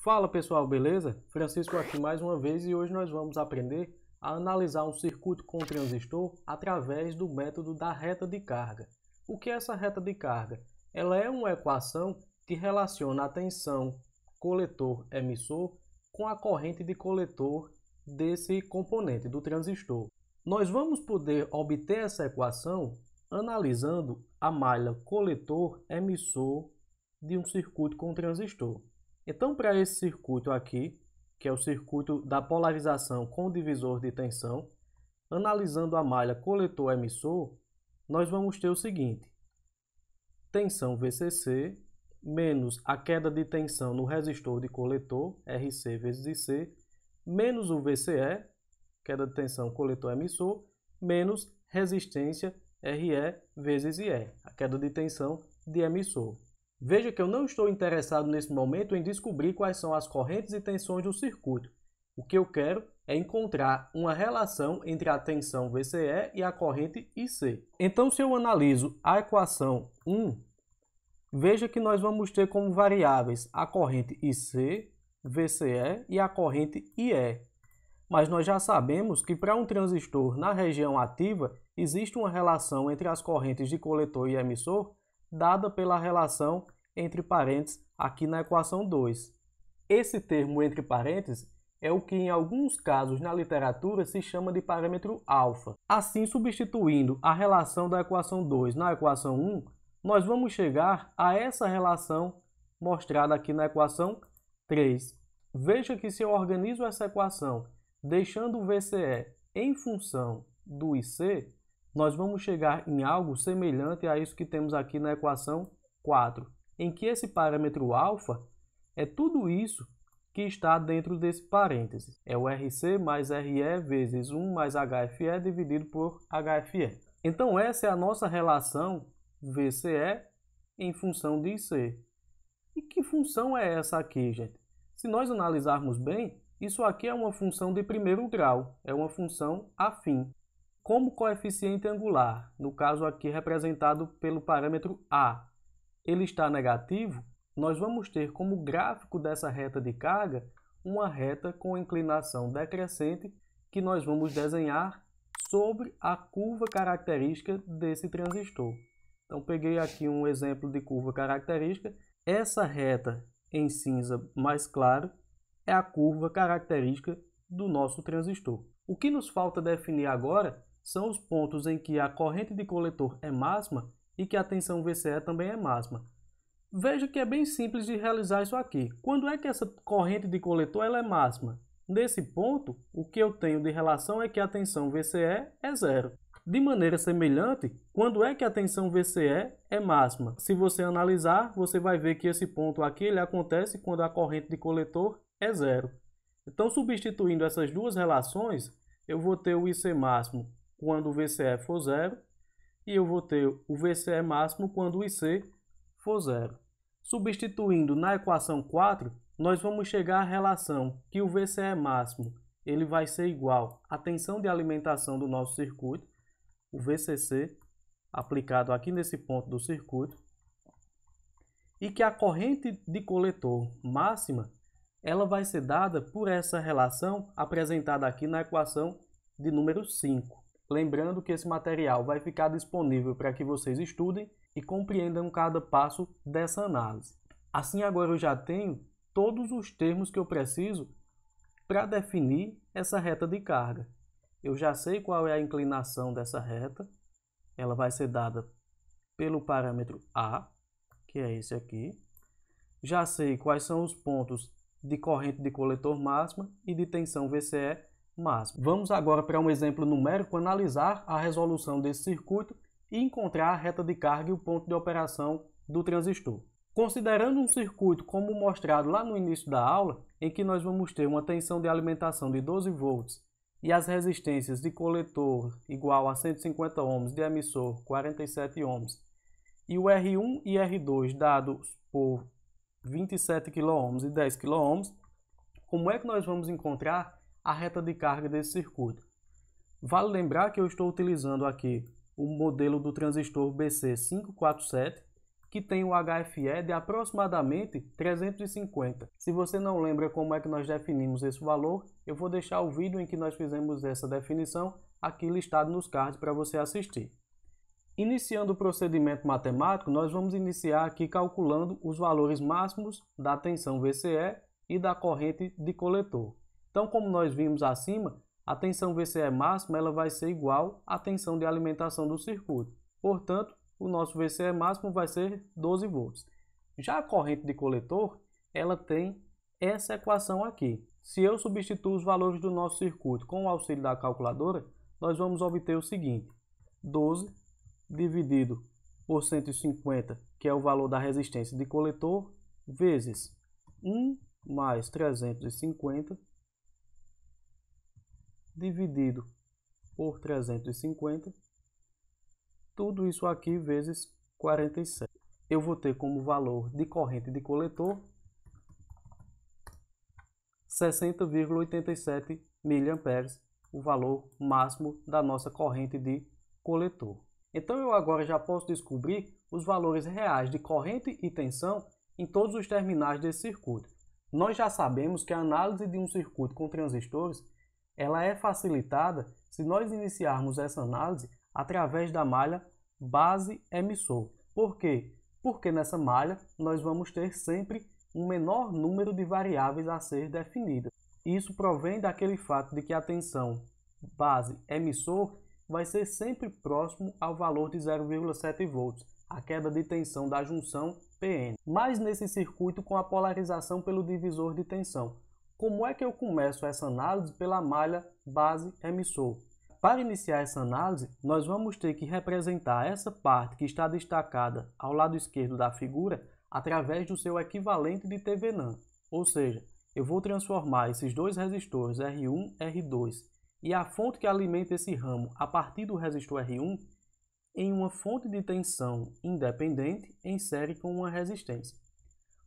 Fala pessoal, beleza? Francisco aqui mais uma vez e hoje nós vamos aprender a analisar um circuito com transistor através do método da reta de carga. O que é essa reta de carga? Ela é uma equação que relaciona a tensão coletor-emissor com a corrente de coletor desse componente do transistor. Nós vamos poder obter essa equação analisando a malha coletor-emissor de um circuito com transistor. Então, para esse circuito aqui, que é o circuito da polarização com divisor de tensão, analisando a malha coletor-emissor, nós vamos ter o seguinte: tensão VCC menos a queda de tensão no resistor de coletor, RC vezes IC, menos o VCE, queda de tensão coletor-emissor, menos resistência RE vezes IE, a queda de tensão de emissor. Veja que eu não estou interessado nesse momento em descobrir quais são as correntes e tensões do circuito. O que eu quero é encontrar uma relação entre a tensão VCE e a corrente IC. Então, se eu analiso a equação 1, veja que nós vamos ter como variáveis a corrente IC, VCE e a corrente IE. Mas nós já sabemos que para um transistor na região ativa existe uma relação entre as correntes de coletor e emissor dada pela relação entre parênteses aqui na equação 2. Esse termo entre parênteses é o que em alguns casos na literatura se chama de parâmetro alfa. Assim, substituindo a relação da equação 2 na equação 1, nós vamos chegar a essa relação mostrada aqui na equação 3. Veja que se eu organizo essa equação deixando o VCE em função do IC, nós vamos chegar em algo semelhante a isso que temos aqui na equação 4, em que esse parâmetro alfa é tudo isso que está dentro desse parêntese. É o RC mais RE vezes 1 mais HFE dividido por HFE. Então essa é a nossa relação VCE em função de IC. E que função é essa aqui, gente? Se nós analisarmos bem, isso aqui é uma função de primeiro grau, é uma função afim. Como coeficiente angular, no caso aqui representado pelo parâmetro A, ele está negativo, nós vamos ter como gráfico dessa reta de carga uma reta com inclinação decrescente que nós vamos desenhar sobre a curva característica desse transistor. Então peguei aqui um exemplo de curva característica. Essa reta em cinza mais claro é a curva característica do nosso transistor. O que nos falta definir agora são os pontos em que a corrente de coletor é máxima e que a tensão VCE também é máxima. Veja que é bem simples de realizar isso aqui. Quando é que essa corrente de coletor ela é máxima? Nesse ponto, o que eu tenho de relação é que a tensão VCE é zero. De maneira semelhante, quando é que a tensão VCE é máxima? Se você analisar, você vai ver que esse ponto aqui ele acontece quando a corrente de coletor é zero. Então, substituindo essas duas relações, eu vou ter o IC máximo quando o VCE for zero, e eu vou ter o VCE máximo quando o IC for zero. Substituindo na equação 4, nós vamos chegar à relação que o VCE máximo ele vai ser igual à tensão de alimentação do nosso circuito, o VCC, aplicado aqui nesse ponto do circuito, e que a corrente de coletor máxima ela vai ser dada por essa relação apresentada aqui na equação de número 5. Lembrando que esse material vai ficar disponível para que vocês estudem e compreendam cada passo dessa análise. Assim, agora eu já tenho todos os termos que eu preciso para definir essa reta de carga. Eu já sei qual é a inclinação dessa reta. Ela vai ser dada pelo parâmetro A, que é esse aqui. Já sei quais são os pontos de corrente de coletor máxima e de tensão VCE máxima. Vamos agora para um exemplo numérico analisar a resolução desse circuito e encontrar a reta de carga e o ponto de operação do transistor. Considerando um circuito como mostrado lá no início da aula, em que nós vamos ter uma tensão de alimentação de 12 volts e as resistências de coletor igual a 150 ohms, de emissor 47 ohms, e o R1 e R2 dados por 27 kΩ e 10 kΩ, como é que nós vamos encontrar a reta de carga desse circuito? Vale lembrar que eu estou utilizando aqui o modelo do transistor BC547, que tem o HFE de aproximadamente 350. Se você não lembra como é que nós definimos esse valor, eu vou deixar o vídeo em que nós fizemos essa definição aqui listado nos cards para você assistir. Iniciando o procedimento matemático, nós vamos iniciar aqui calculando os valores máximos da tensão VCE e da corrente de coletor. Então, como nós vimos acima, a tensão VCE máxima ela vai ser igual à tensão de alimentação do circuito. Portanto, o nosso VCE máximo vai ser 12 volts. Já a corrente de coletor, ela tem essa equação aqui. Se eu substituir os valores do nosso circuito com o auxílio da calculadora, nós vamos obter o seguinte: 12 dividido por 150, que é o valor da resistência de coletor, vezes 1 mais 350, dividido por 350, tudo isso aqui vezes 47. Eu vou ter como valor de corrente de coletor 60,87 mA, o valor máximo da nossa corrente de coletor. Então eu agora já posso descobrir os valores reais de corrente e tensão em todos os terminais desse circuito. Nós já sabemos que a análise de um circuito com transistores ela é facilitada se nós iniciarmos essa análise através da malha base-emissor. Por quê? Porque nessa malha nós vamos ter sempre um menor número de variáveis a ser definidas. Isso provém daquele fato de que a tensão base-emissor vai ser sempre próximo ao valor de 0,7 volts, a queda de tensão da junção PN. Mas nesse circuito com a polarização pelo divisor de tensão, como é que eu começo essa análise pela malha base-emissor? Para iniciar essa análise, nós vamos ter que representar essa parte que está destacada ao lado esquerdo da figura através do seu equivalente de Thevenin. Ou seja, eu vou transformar esses dois resistores R1 e R2 e a fonte que alimenta esse ramo a partir do resistor R1 em uma fonte de tensão independente em série com uma resistência.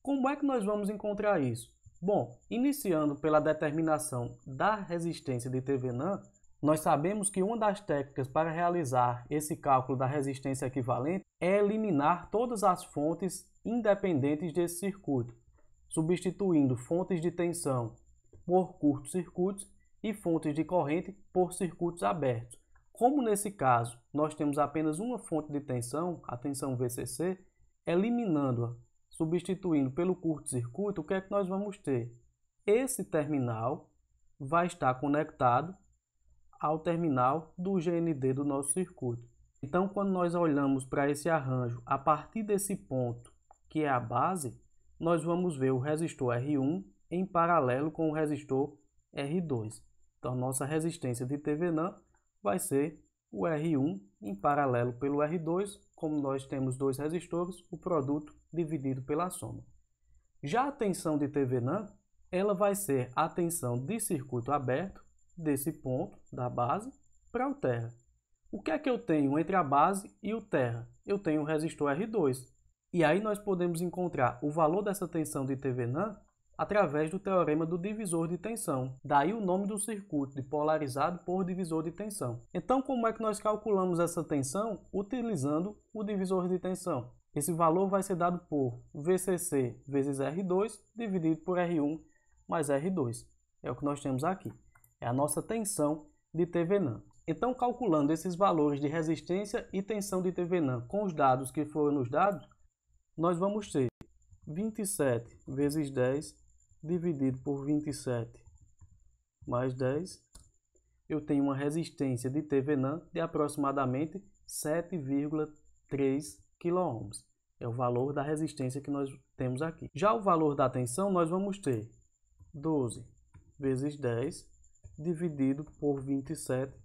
Como é que nós vamos encontrar isso? Bom, iniciando pela determinação da resistência de Thevenin, nós sabemos que uma das técnicas para realizar esse cálculo da resistência equivalente é eliminar todas as fontes independentes desse circuito, substituindo fontes de tensão por curtos-circuitos e fontes de corrente por circuitos abertos. Como nesse caso nós temos apenas uma fonte de tensão, a tensão VCC, eliminando-a, substituindo pelo curto-circuito, o que é que nós vamos ter? Esse terminal vai estar conectado ao terminal do GND do nosso circuito. Então, quando nós olhamos para esse arranjo a partir desse ponto, que é a base, nós vamos ver o resistor R1 em paralelo com o resistor R2. Então, nossa resistência de Thevenin vai ser o R1 em paralelo pelo R2, como nós temos dois resistores, o produto dividido pela soma. Já a tensão de Thevenin, ela vai ser a tensão de circuito aberto, desse ponto da base para o terra. O que é que eu tenho entre a base e o terra? Eu tenho o resistor R2. E aí nós podemos encontrar o valor dessa tensão de Thevenin através do teorema do divisor de tensão. Daí o nome do circuito, de polarizado por divisor de tensão. Então, como é que nós calculamos essa tensão utilizando o divisor de tensão? Esse valor vai ser dado por VCC vezes R2 dividido por R1 mais R2. É o que nós temos aqui. É a nossa tensão de Thevenin. Então, calculando esses valores de resistência e tensão de Thevenin com os dados que foram nos dados, nós vamos ter 27 vezes 10 dividido por 27 mais 10. Eu tenho uma resistência de Thevenin de aproximadamente 7,3 kΩ. É o valor da resistência que nós temos aqui. Já o valor da tensão, nós vamos ter 12 vezes 10 dividido por 27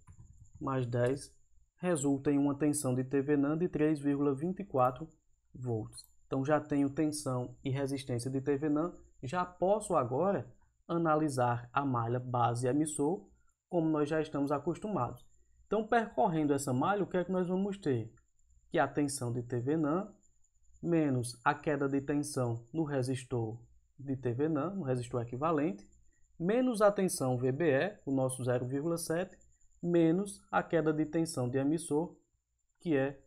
mais 10, resulta em uma tensão de Thevenin de 3,24 volts. Então já tenho tensão e resistência de Thevenin, já posso agora analisar a malha base-emissor, como nós já estamos acostumados. Então, percorrendo essa malha, o que é que nós vamos ter? Que a tensão de Thevenin menos a queda de tensão no resistor de Thevenin, no resistor equivalente, menos a tensão VBE, o nosso 0,7, menos a queda de tensão de emissor, que é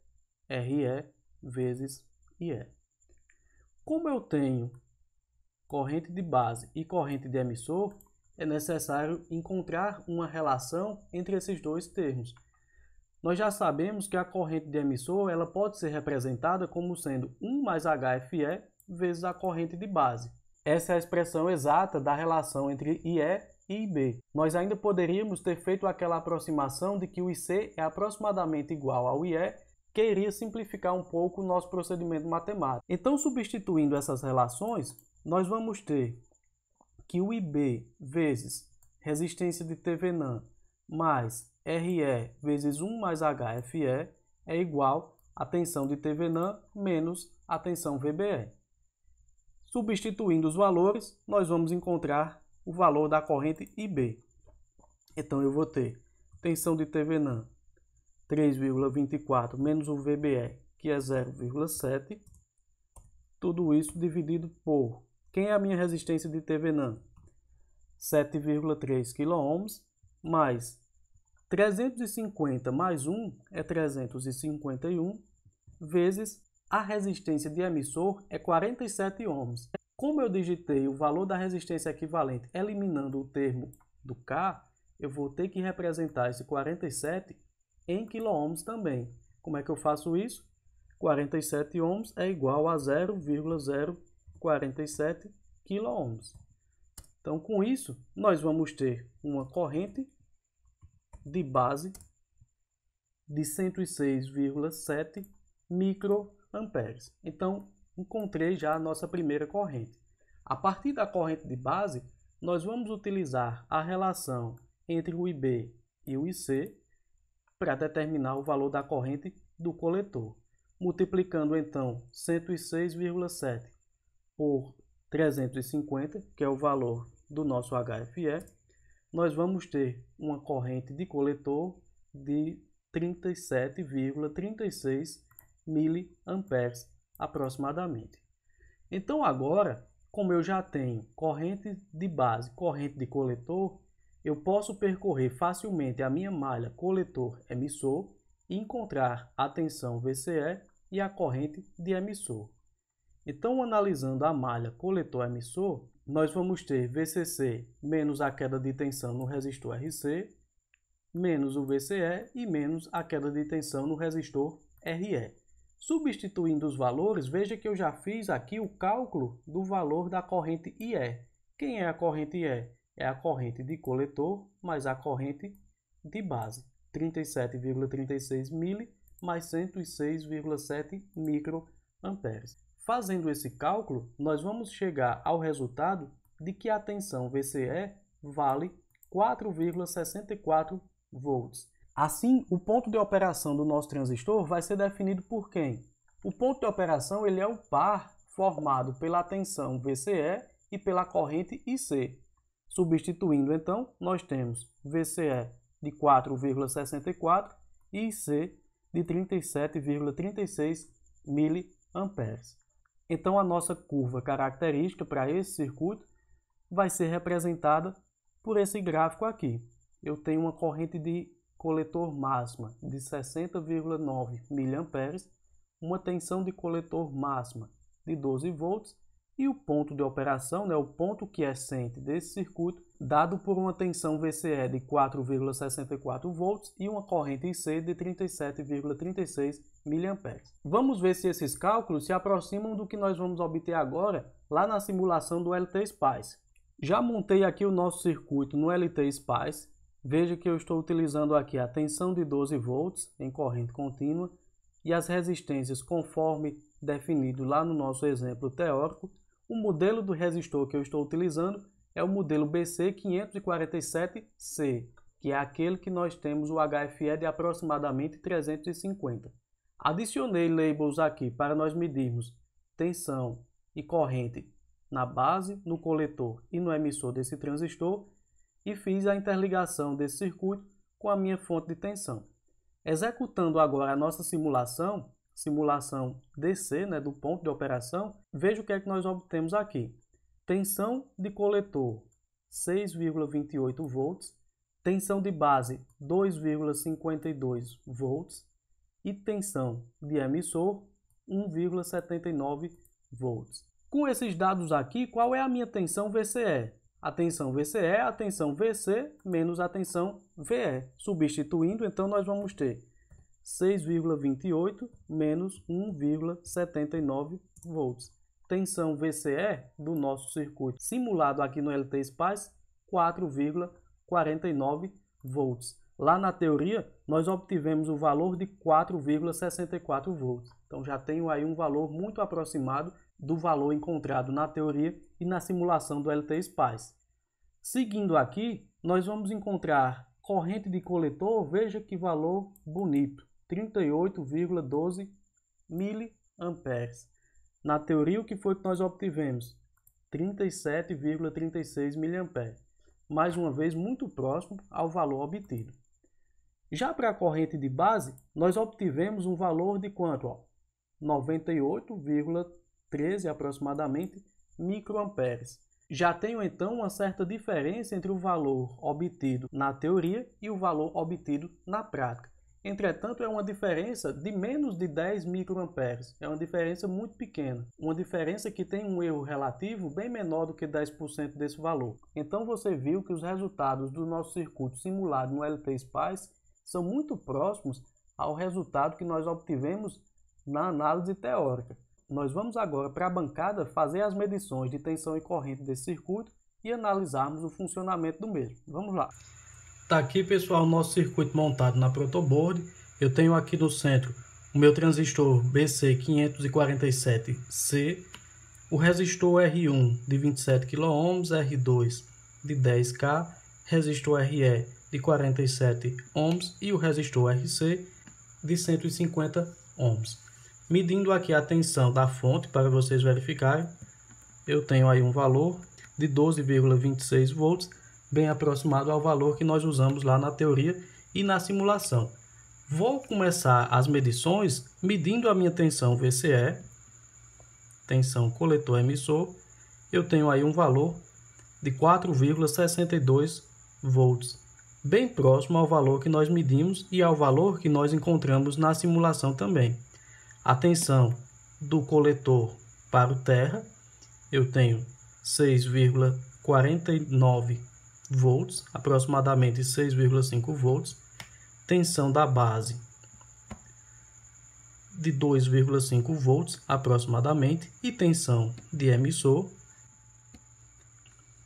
RE vezes IE. Como eu tenho corrente de base e corrente de emissor, é necessário encontrar uma relação entre esses dois termos. Nós já sabemos que a corrente de emissor ela pode ser representada como sendo 1 mais HFE vezes a corrente de base. Essa é a expressão exata da relação entre IE e IB. Nós ainda poderíamos ter feito aquela aproximação de que o IC é aproximadamente igual ao IE, que iria simplificar um pouco o nosso procedimento matemático. Então, substituindo essas relações, nós vamos ter que o IB vezes resistência de TVNAM mais RE vezes 1 mais HFE é igual a tensão de TVNAM menos a tensão VBE. Substituindo os valores, nós vamos encontrar o valor da corrente IB. Então, eu vou ter tensão de TVNAM 3,24 menos o VBE, que é 0,7. Tudo isso dividido por... Quem é a minha resistência de TVNAM? 7,3 kΩ, mais 350 mais 1 é 351, vezes a resistência de emissor é 47 ohms. Como eu digitei o valor da resistência equivalente eliminando o termo do K, eu vou ter que representar esse 47 em quiloohms também. Como é que eu faço isso? 47 ohms é igual a 0,047 quiloohms. Então, com isso, nós vamos ter uma corrente de base de 106,7 microamperes. Então, encontrei já a nossa primeira corrente. A partir da corrente de base, nós vamos utilizar a relação entre o IB e o IC para determinar o valor da corrente do coletor. Multiplicando, então, 106,7 por 350, que é o valor do nosso HFE, nós vamos ter uma corrente de coletor de 37,36 miliamperes aproximadamente. Então agora, como eu já tenho corrente de base, corrente de coletor, eu posso percorrer facilmente a minha malha coletor-emissor e encontrar a tensão VCE e a corrente de emissor. Então, analisando a malha coletor-emissor, nós vamos ter VCC menos a queda de tensão no resistor RC, menos o VCE e menos a queda de tensão no resistor RE. Substituindo os valores, veja que eu já fiz aqui o cálculo do valor da corrente IE. Quem é a corrente IE? É a corrente de coletor mais a corrente de base. 37,36 mili mais 106,7 microamperes. Fazendo esse cálculo, nós vamos chegar ao resultado de que a tensão VCE vale 4,64 volts. Assim, o ponto de operação do nosso transistor vai ser definido por quem? O ponto de operação ele é o par formado pela tensão VCE e pela corrente IC. Substituindo, então, nós temos VCE de 4,64 e IC de 37,36 miliamperes. Então, a nossa curva característica para esse circuito vai ser representada por esse gráfico aqui. Eu tenho uma corrente de coletor máxima de 60,9 mA, uma tensão de coletor máxima de 12 volts e o ponto de operação, o ponto quiescente desse circuito, dado por uma tensão VCE de 4,64 volts e uma corrente IC de 37,36 mA. Vamos ver se esses cálculos se aproximam do que nós vamos obter agora lá na simulação do LT-Spice. Já montei aqui o nosso circuito no LT-Spice. Veja que eu estou utilizando aqui a tensão de 12 volts em corrente contínua e as resistências conforme definido lá no nosso exemplo teórico. O modelo do resistor que eu estou utilizando é o modelo BC547C, que é aquele que nós temos o HFE de aproximadamente 350. Adicionei labels aqui para nós medirmos tensão e corrente na base, no coletor e no emissor desse transistor e fiz a interligação desse circuito com a minha fonte de tensão. Executando agora a nossa simulação DC, do ponto de operação, veja o que é que nós obtemos aqui. Tensão de coletor 6,28 volts, tensão de base 2,52 volts e tensão de emissor 1,79 volts. Com esses dados aqui, qual é a minha tensão VCE? A tensão VCE é a tensão VC menos a tensão VE. Substituindo, então, nós vamos ter 6,28 menos 1,79 volts. Tensão VCE do nosso circuito simulado aqui no LT Spice, 4,49 volts. Lá na teoria, nós obtivemos o valor de 4,64 volts. Então já tenho aí um valor muito aproximado do valor encontrado na teoria e na simulação do LT Spice. Seguindo aqui, nós vamos encontrar corrente de coletor, veja que valor bonito, 38,12 miliamperes. Na teoria, o que foi que nós obtivemos? 37,36 miliamperes. Mais uma vez, muito próximo ao valor obtido. Já para a corrente de base, nós obtivemos um valor de quanto? 98,13 aproximadamente microamperes. Já tenho então uma certa diferença entre o valor obtido na teoria e o valor obtido na prática. Entretanto, é uma diferença de menos de 10 microamperes. É uma diferença muito pequena. Uma diferença que tem um erro relativo bem menor do que 10% desse valor. Então você viu que os resultados do nosso circuito simulado no LT Spice são muito próximos ao resultado que nós obtivemos na análise teórica. Nós vamos agora para a bancada fazer as medições de tensão e corrente desse circuito e analisarmos o funcionamento do mesmo. Vamos lá. Tá aqui, pessoal, o nosso circuito montado na protoboard. Eu tenho aqui no centro o meu transistor BC547C, o resistor R1 de 27 kΩ, R2 de 10K, resistor RE de 47 ohms e o resistor RC de 150 ohms. Medindo aqui a tensão da fonte para vocês verificarem, eu tenho aí um valor de 12,26 volts, bem aproximado ao valor que nós usamos lá na teoria e na simulação. Vou começar as medições medindo a minha tensão VCE, tensão coletor emissor. Eu tenho aí um valor de 4,62 volts, bem próximo ao valor que nós medimos e ao valor que nós encontramos na simulação também. A tensão do coletor para o terra, eu tenho 6,49 volts, aproximadamente 6,5 volts. Tensão da base de 2,5 volts, aproximadamente. E tensão de emissor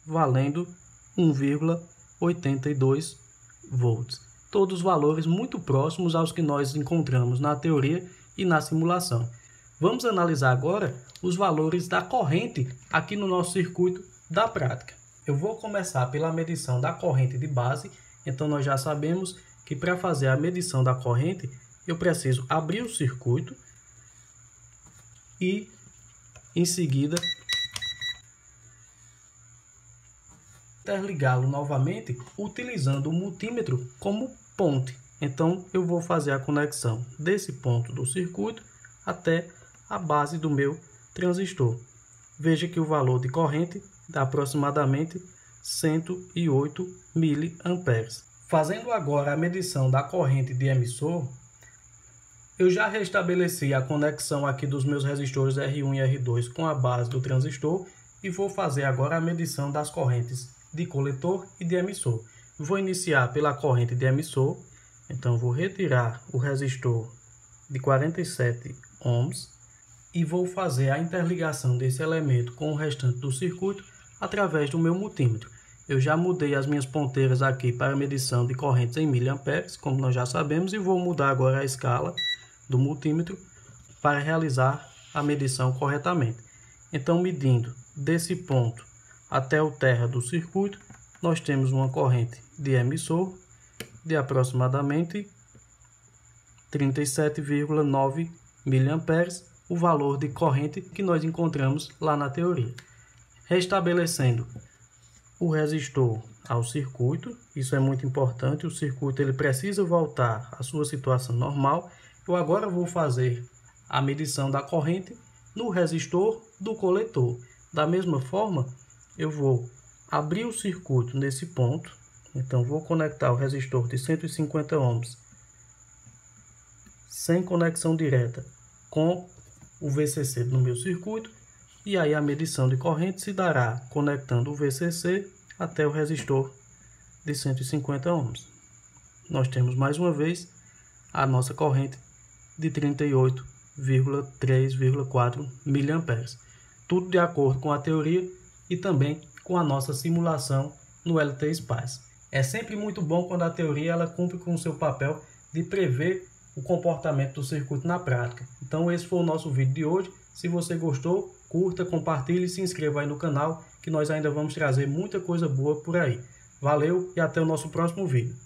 valendo 1,82 volts. Todos valores muito próximos aos que nós encontramos na teoria e na simulação. Vamos analisar agora os valores da corrente aqui no nosso circuito da prática. Eu vou começar pela medição da corrente de base. Então nós já sabemos que para fazer a medição da corrente, eu preciso abrir o circuito e em seguida interligá-lo novamente utilizando o multímetro como ponte. Então eu vou fazer a conexão desse ponto do circuito até a base do meu transistor. Veja que o valor de corrente dá aproximadamente 108 miliamperes. Fazendo agora a medição da corrente de emissor, eu já restabeleci a conexão aqui dos meus resistores R1 e R2 com a base do transistor e vou fazer agora a medição das correntes de coletor e de emissor. Vou iniciar pela corrente de emissor. Então vou retirar o resistor de 47 ohms e vou fazer a interligação desse elemento com o restante do circuito através do meu multímetro. Eu já mudei as minhas ponteiras aqui para medição de correntes em miliamperes, como nós já sabemos, e vou mudar agora a escala do multímetro para realizar a medição corretamente. Então, medindo desse ponto até o terra do circuito, nós temos uma corrente de emissor de aproximadamente 37,9 miliamperes, o valor de corrente que nós encontramos lá na teoria. Restabelecendo o resistor ao circuito, isso é muito importante, o circuito ele precisa voltar à sua situação normal. Eu agora vou fazer a medição da corrente no resistor do coletor. Da mesma forma, eu vou abrir o circuito nesse ponto. Então, vou conectar o resistor de 150 ohms sem conexão direta com o VCC no meu circuito. E aí a medição de corrente se dará conectando o VCC até o resistor de 150 ohms. Nós temos mais uma vez a nossa corrente de 38,3,4 mA. Tudo de acordo com a teoria e também com a nossa simulação no LT Spice. É sempre muito bom quando a teoria ela cumpre com o seu papel de prever o comportamento do circuito na prática. Então esse foi o nosso vídeo de hoje. Se você gostou, curta, compartilhe e se inscreva aí no canal, que nós ainda vamos trazer muita coisa boa por aí. Valeu e até o nosso próximo vídeo.